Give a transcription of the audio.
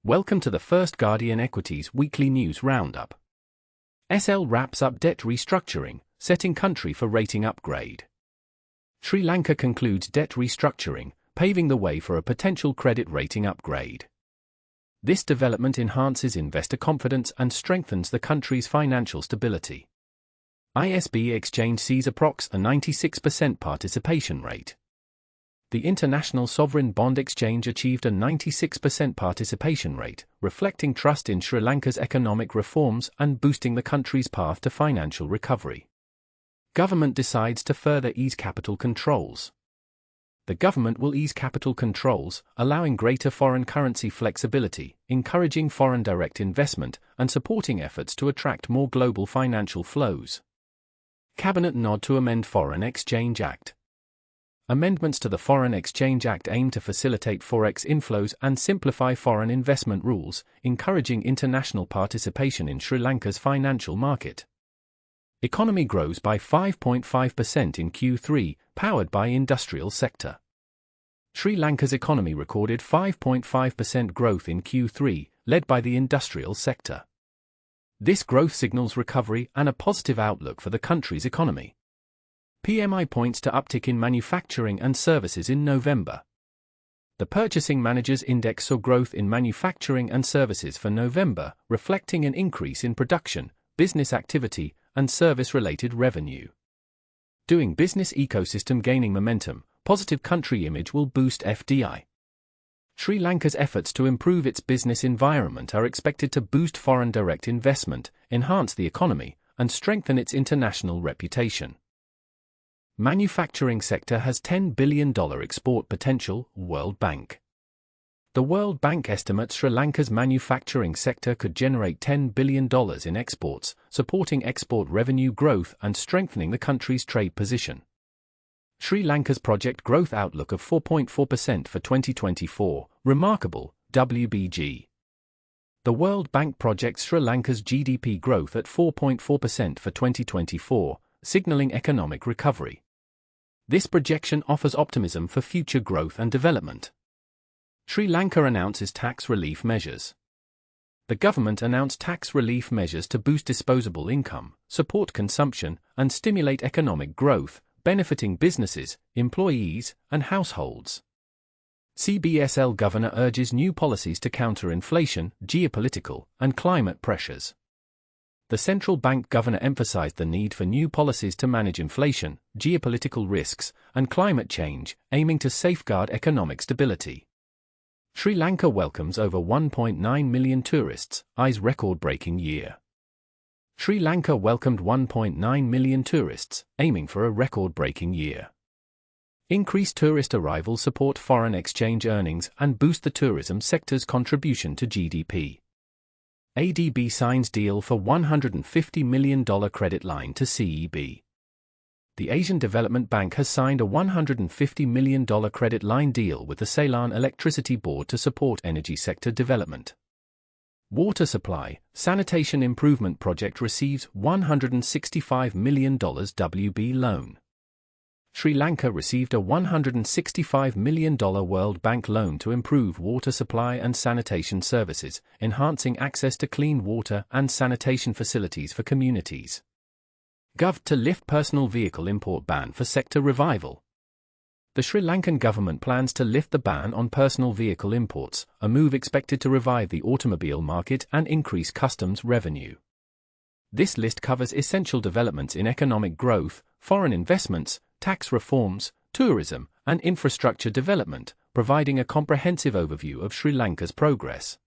Welcome to the First Guardian Equities Weekly News Roundup. SL wraps up debt restructuring, setting country for rating upgrade. Sri Lanka concludes debt restructuring, paving the way for a potential credit rating upgrade. This development enhances investor confidence and strengthens the country's financial stability. ISB exchange sees Approx a 96% participation rate. The International Sovereign Bond Exchange achieved a 96% participation rate, reflecting trust in Sri Lanka's economic reforms and boosting the country's path to financial recovery. Government decides to further ease capital controls. The government will ease capital controls, allowing greater foreign currency flexibility, encouraging foreign direct investment, and supporting efforts to attract more global financial flows. Cabinet nod to amend Foreign Exchange Act. Amendments to the Foreign Exchange Act aim to facilitate forex inflows and simplify foreign investment rules, encouraging international participation in Sri Lanka's financial market. Economy grows by 5.5% in Q3, powered by industrial sector. Sri Lanka's economy recorded 5.5% growth in Q3, led by the industrial sector. This growth signals recovery and a positive outlook for the country's economy. PMI points to uptick in manufacturing and services in November. The Purchasing Managers' Index saw growth in manufacturing and services for November, reflecting an increase in production, business activity, and service-related revenue. Doing business ecosystem gaining momentum, positive country image will boost FDI. Sri Lanka's efforts to improve its business environment are expected to boost foreign direct investment, enhance the economy, and strengthen its international reputation. Manufacturing sector has $10 billion export potential, World Bank. The World Bank estimates Sri Lanka's manufacturing sector could generate $10 billion in exports, supporting export revenue growth and strengthening the country's trade position. Sri Lanka's project growth outlook of 4.4% for 2024, remarkable, WBG. The World Bank projects Sri Lanka's GDP growth at 4.4% for 2024, signaling economic recovery. This projection offers optimism for future growth and development. Sri Lanka announces tax relief measures. The government announced tax relief measures to boost disposable income, support consumption, and stimulate economic growth, benefiting businesses, employees, and households. CBSL governor urges new policies to counter inflation, geopolitical, and climate pressures. The central bank governor emphasized the need for new policies to manage inflation, geopolitical risks, and climate change, aiming to safeguard economic stability. Sri Lanka welcomes over 1.9 million tourists, eyes record-breaking year. Sri Lanka welcomed 1.9 million tourists, aiming for a record-breaking year. Increased tourist arrivals support foreign exchange earnings and boost the tourism sector's contribution to GDP. ADB signs deal for $150 million credit line to CEB. The Asian Development Bank has signed a $150 million credit line deal with the Ceylon Electricity Board to support energy sector development. Water Supply, Sanitation Improvement Project receives $165 million WB loan. Sri Lanka received a $165 million World Bank loan to improve water supply and sanitation services, enhancing access to clean water and sanitation facilities for communities. Gov to lift personal vehicle import ban for sector revival. The Sri Lankan government plans to lift the ban on personal vehicle imports, a move expected to revive the automobile market and increase customs revenue. This list covers essential developments in economic growth, foreign investments, tax reforms, tourism, and infrastructure development, providing a comprehensive overview of Sri Lanka's progress.